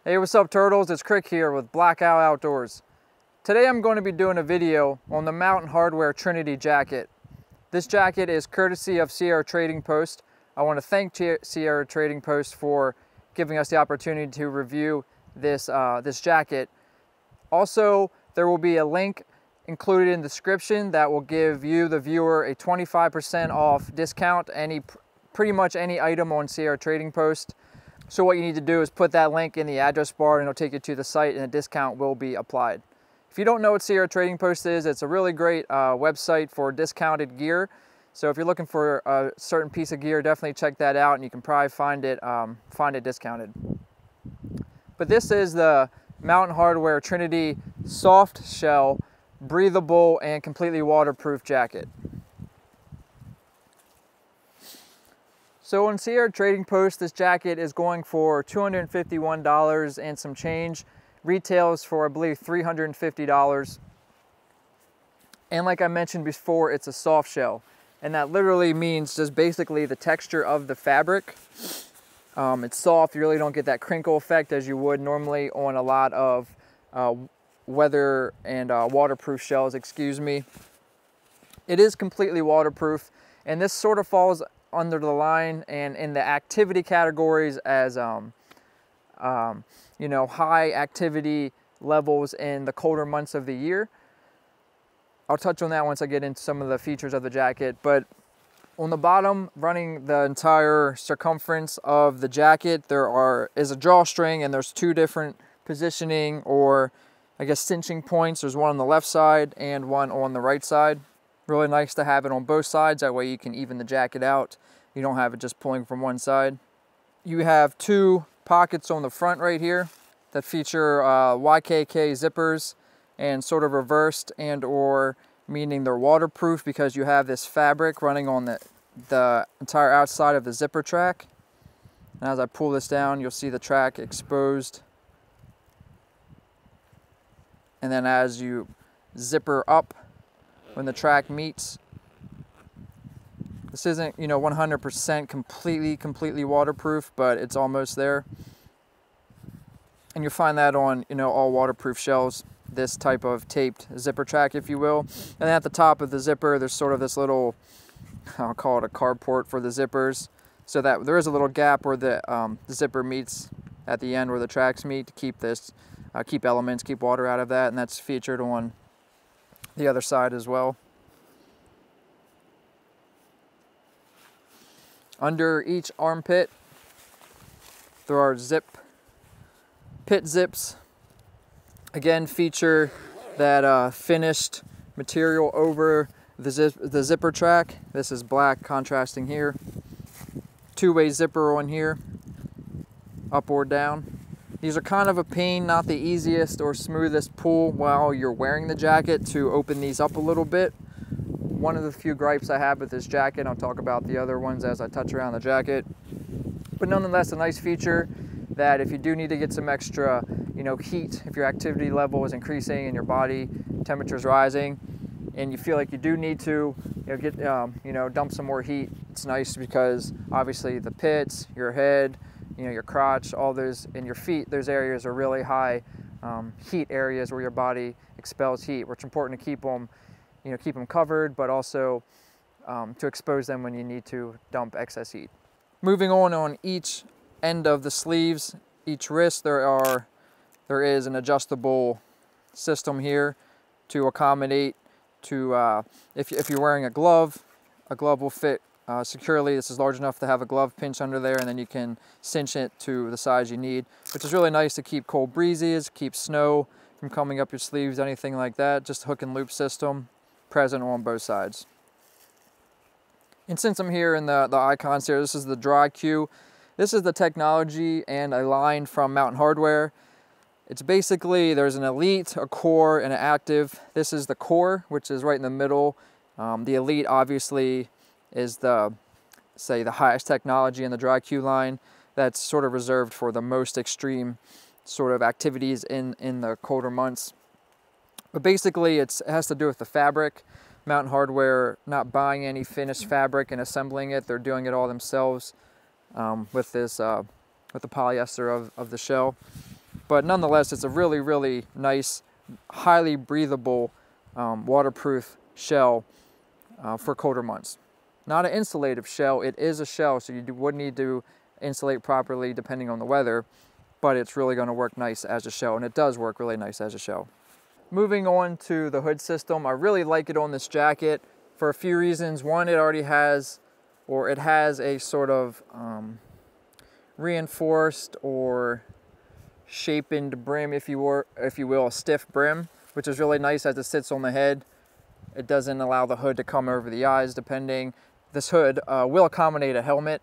Hey, what's up turtles? It's Crick here with Blackout Outdoors. Today I'm going to be doing a video on the Mountain Hardwear Trinity jacket. This jacket is courtesy of Sierra Trading Post. I want to thank Sierra Trading Post for giving us the opportunity to review this jacket. Also, there will be a link included in the description that will give you, the viewer, a 25% off discount pretty much any item on Sierra Trading Post. So what you need to do is put that link in the address bar and it'll take you to the site and a discount will be applied. If you don't know what Sierra Trading Post is, it's a really great website for discounted gear. So if you're looking for a certain piece of gear, definitely check that out and you can probably find it discounted. But this is the Mountain Hardwear Trinity soft shell, breathable and completely waterproof jacket. So on Sierra Trading Post, this jacket is going for $251 and some change. Retails for, I believe, $350. And like I mentioned before, it's a soft shell. And that literally means just basically the texture of the fabric. It's soft, you really don't get that crinkle effect as you would normally on a lot of weather and waterproof shells, excuse me. It is completely waterproof, and this sort of falls under the line and in the activity categories as you know, high activity levels in the colder months of the year. I'll touch on that once I get into some of the features of the jacket. But on the bottom, running the entire circumference of the jacket, is a drawstring, and there's two different positioning, or I guess cinching points. There's one on the left side and one on the right side. Really nice to have it on both sides, that way you can even the jacket out. You don't have it just pulling from one side. You have two pockets on the front right here that feature YKK zippers and sort of reversed, and or meaning they're waterproof because you have this fabric running on the entire outside of the zipper track. And as I pull this down, you'll see the track exposed. And then as you zipper up, when the track meets, this isn't, you know, 100% completely waterproof, but it's almost there. And you'll find that on, you know, all waterproof shells, this type of taped zipper track, if you will. And then at the top of the zipper, there's sort of this little, I'll call it a carport for the zippers, so that there is a little gap where the zipper meets at the end where the tracks meet to keep this, keep water out of that, and that's featured on the other side as well. Under each armpit, there are pit zips. Again, feature that finished material over the zipper track. This is black, contrasting here. Two-way zipper on here, up or down. These are kind of a pain, not the easiest or smoothest pull while you're wearing the jacket to open these up a little bit. One of the few gripes I have with this jacket, I'll talk about the other ones as I touch around the jacket. But nonetheless, a nice feature that if you do need to get some extra, you know, heat, if your activity level is increasing and your body temperature is rising, and you feel like you do need to, dump some more heat, it's nice because obviously the pits, your head, you know, your crotch, all those, and your feet, those areas are really high heat areas where your body expels heat, which is important to keep them, you know, keep them covered, but also to expose them when you need to dump excess heat. Moving on each end of the sleeves, each wrist, there is an adjustable system here to accommodate to if you're wearing a glove will fit securely. This is large enough to have a glove pinch under there, and then you can cinch it to the size you need, which is really nice to keep cold breezes, keep snow from coming up your sleeves, anything like that. Just hook and loop system present on both sides. And since I'm here in the icons here, this is the dry Q. This is the technology and a line from Mountain Hardwear. It's basically, there's an Elite, a Core, and an Active. This is the Core, which is right in the middle. The Elite obviously is the highest technology in the dry Q line. That's sort of reserved for the most extreme sort of activities in the colder months. But basically it has to do with the fabric. Mountain Hardwear not buying any finished fabric and assembling it. They're doing it all themselves with the polyester of the shell. But nonetheless, it's a really, really nice, highly breathable, waterproof shell for colder months. Not an insulative shell, it is a shell, so you would need to insulate properly depending on the weather, but it's really going to work nice as a shell, and it does work really nice as a shell. Moving on to the hood system, I really like it on this jacket for a few reasons. One, it already has, or it has a sort of reinforced or shapened brim, if you will, a stiff brim, which is really nice as it sits on the head. It doesn't allow the hood to come over the eyes, depending. This hood will accommodate a helmet.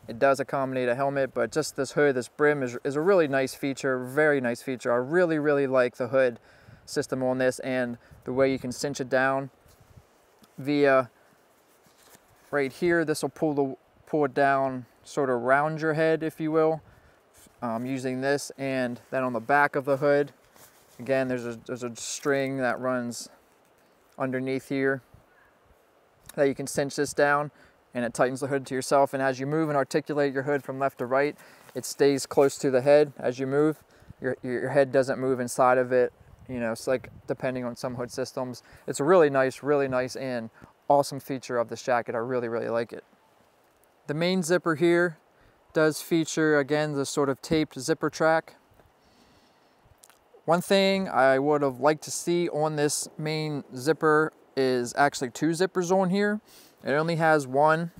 It does accommodate a helmet, but just this hood, this brim is a really nice feature, very nice feature. I really, really like the hood system on this, and the way you can cinch it down via right here. This will pull it down sort of around your head, if you will, using this. And then on the back of the hood, again, there's a string that runs underneath here that you can cinch this down, and it tightens the hood to yourself. And as you move and articulate your hood from left to right, it stays close to the head as you move. Your head doesn't move inside of it. You know, it's like, depending on some hood systems. It's a really nice and awesome feature of this jacket. I really, really like it. The main zipper here does feature, again, the sort of taped zipper track. One thing I would have liked to see on this main zipper is actually two zippers on here. It only has one.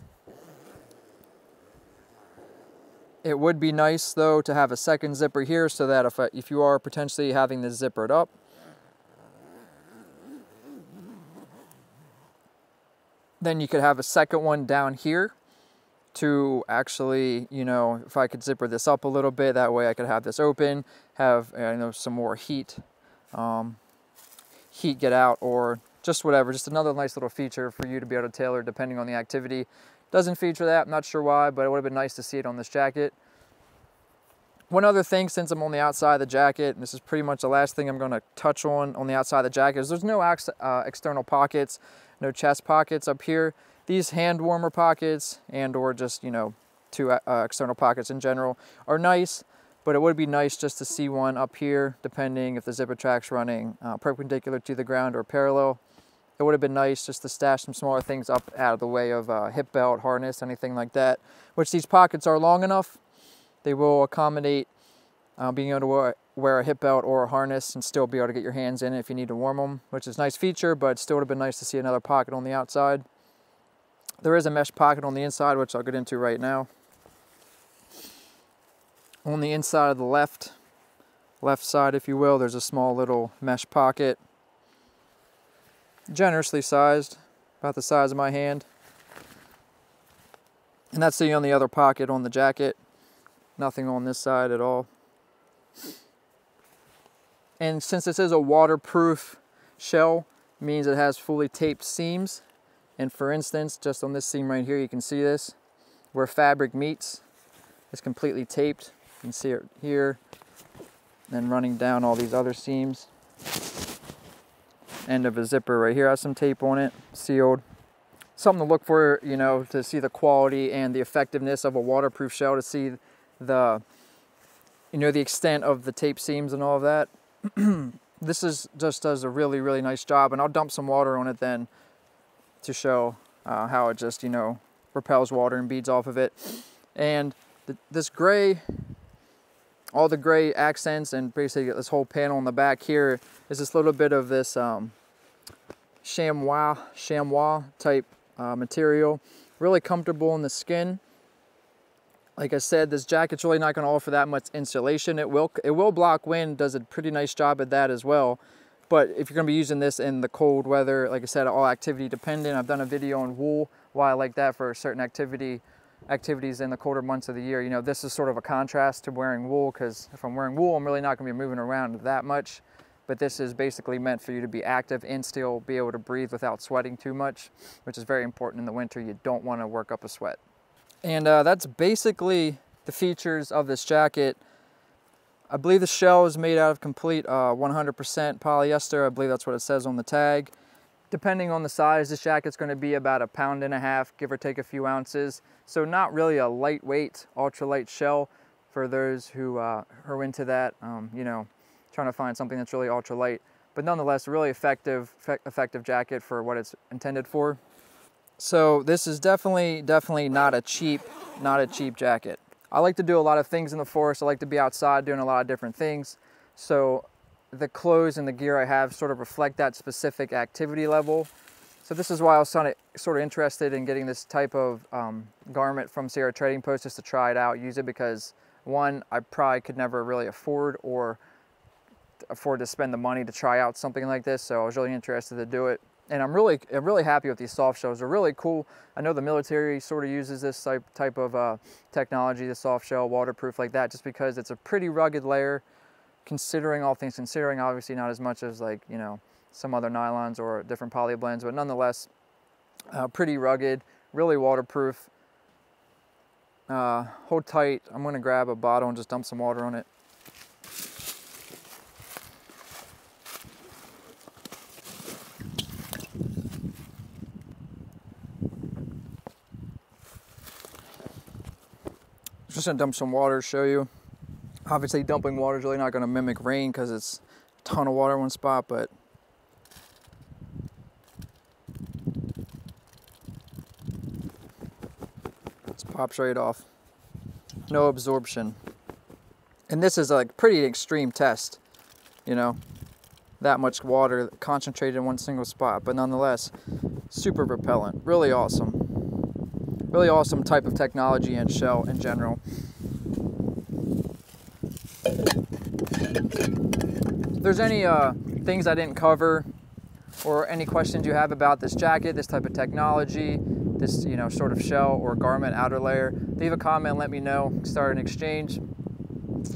It would be nice, though, to have a second zipper here, so that if you are potentially having this zippered up, then you could have a second one down here to actually, you know, if I could zipper this up a little bit, that way I could have this open, have, you know, some more heat get out, or just whatever, just another nice little feature for you to be able to tailor depending on the activity. Doesn't feature that, I'm not sure why, but it would have been nice to see it on this jacket. One other thing, since I'm on the outside of the jacket, and this is pretty much the last thing I'm going to touch on the outside of the jacket, is there's no external pockets, no chest pockets up here. These hand warmer pockets, and or just, you know, two external pockets in general, are nice, but it would be nice just to see one up here, depending if the zipper track's running perpendicular to the ground or parallel. It would have been nice just to stash some smaller things up out of the way of hip belt, harness, anything like that, which these pockets are long enough. They will accommodate being able to wear a hip belt or a harness and still be able to get your hands in it if you need to warm them, which is a nice feature, but it still would have been nice to see another pocket on the outside. There is a mesh pocket on the inside, which I'll get into right now. On the inside of the left side, if you will, there's a small little mesh pocket, generously sized, about the size of my hand. And that's the only other pocket on the jacket. Nothing on this side at all. And since this is a waterproof shell, means it has fully taped seams. And for instance, just on this seam right here, you can see this, where fabric meets, it's completely taped. You can see it here, then running down all these other seams. End of a zipper right here has some tape on it, sealed. Something to look for, you know, to see the quality and the effectiveness of a waterproof shell, to see the, you know, the extent of the tape seams and all of that. This just does a really, really nice job, and I'll dump some water on it then to show how it just, you know, repels water and beads off of it. And this gray, all the gray accents, and basically this whole panel on the back here is this little bit of this chamois type material. Really comfortable in the skin. Like I said, this jacket's really not going to offer that much insulation. It will block wind, does a pretty nice job at that as well. But if you're going to be using this in the cold weather, like I said, all activity dependent. I've done a video on wool, why I like that for certain activities in the colder months of the year. You know, this is sort of a contrast to wearing wool, because if I'm wearing wool, I'm really not going to be moving around that much. But this is basically meant for you to be active and still be able to breathe without sweating too much, which is very important in the winter. You don't want to work up a sweat. And that's basically the features of this jacket. I believe the shell is made out of complete 100% polyester. I believe that's what it says on the tag. Depending on the size, this jacket's going to be about 1.5 pounds, give or take a few ounces. So not really a lightweight, ultralight shell for those who are into that, you know, trying to find something that's really ultralight, but nonetheless, a really effective jacket for what it's intended for. So this is definitely not a cheap jacket. I like to do a lot of things in the forest. I like to be outside doing a lot of different things. So the clothes and the gear I have sort of reflect that specific activity level. So this is why I was sort of interested in getting this type of garment from Sierra Trading Post, just to try it out, use it, because one, I probably could never really afford to spend the money to try out something like this. So I was really interested to do it. And I'm really happy with these soft shells. They're really cool. I know the military sort of uses this type of technology, the soft shell, waterproof like that, just because it's a pretty rugged layer, considering all things considering. Obviously not as much as, like, you know, some other nylons or different poly blends, but nonetheless, pretty rugged, really waterproof. Hold tight. I'm gonna grab a bottle and just dump some water on it. Just gonna dump some water to show you. Obviously dumping water is really not gonna mimic rain because it's a ton of water in one spot, but it pops right off. No absorption. And this is a pretty extreme test, you know, that much water concentrated in one single spot, but nonetheless, super repellent. Really awesome. Really awesome type of technology and shell in general. If there's any things I didn't cover, or any questions you have about this jacket, this type of technology, this, you know, sort of shell or garment outer layer, leave a comment, let me know, start an exchange.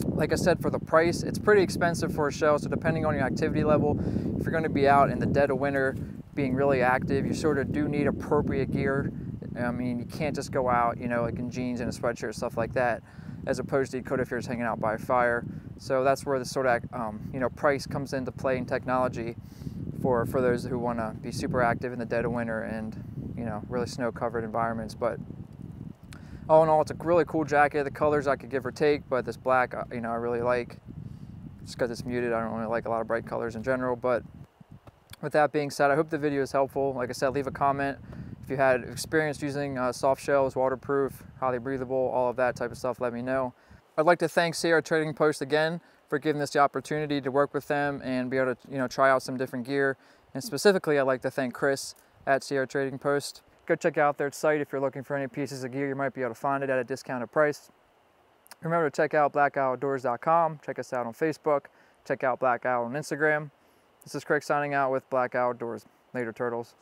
Like I said, for the price, it's pretty expensive for a shell, so depending on your activity level, if you're gonna be out in the dead of winter, being really active, you sort of do need appropriate gear. I mean, you can't just go out, you know, like in jeans and a sweatshirt, stuff like that, as opposed to you could if you're just hanging out by a fire. So that's where the sort of, you know, price comes into play in technology for those who want to be super active in the dead of winter and, you know, really snow-covered environments. But all in all, it's a really cool jacket. The colors I could give or take, but this black, you know, I really like. Just because it's muted, I don't really like a lot of bright colors in general. But with that being said, I hope the video is helpful. Like I said, leave a comment. If you had experience using soft shells, waterproof, highly breathable, all of that type of stuff, let me know. I'd like to thank Sierra Trading Post again for giving us the opportunity to work with them and be able to, you know, try out some different gear. And specifically, I'd like to thank Chris at Sierra Trading Post. Go check out their site if you're looking for any pieces of gear. You might be able to find it at a discounted price. Remember to check out blackoutdoors.com. Check us out on Facebook. Check out Black Owl on Instagram. This is Craig signing out with Black Outdoors. Later, Turtles.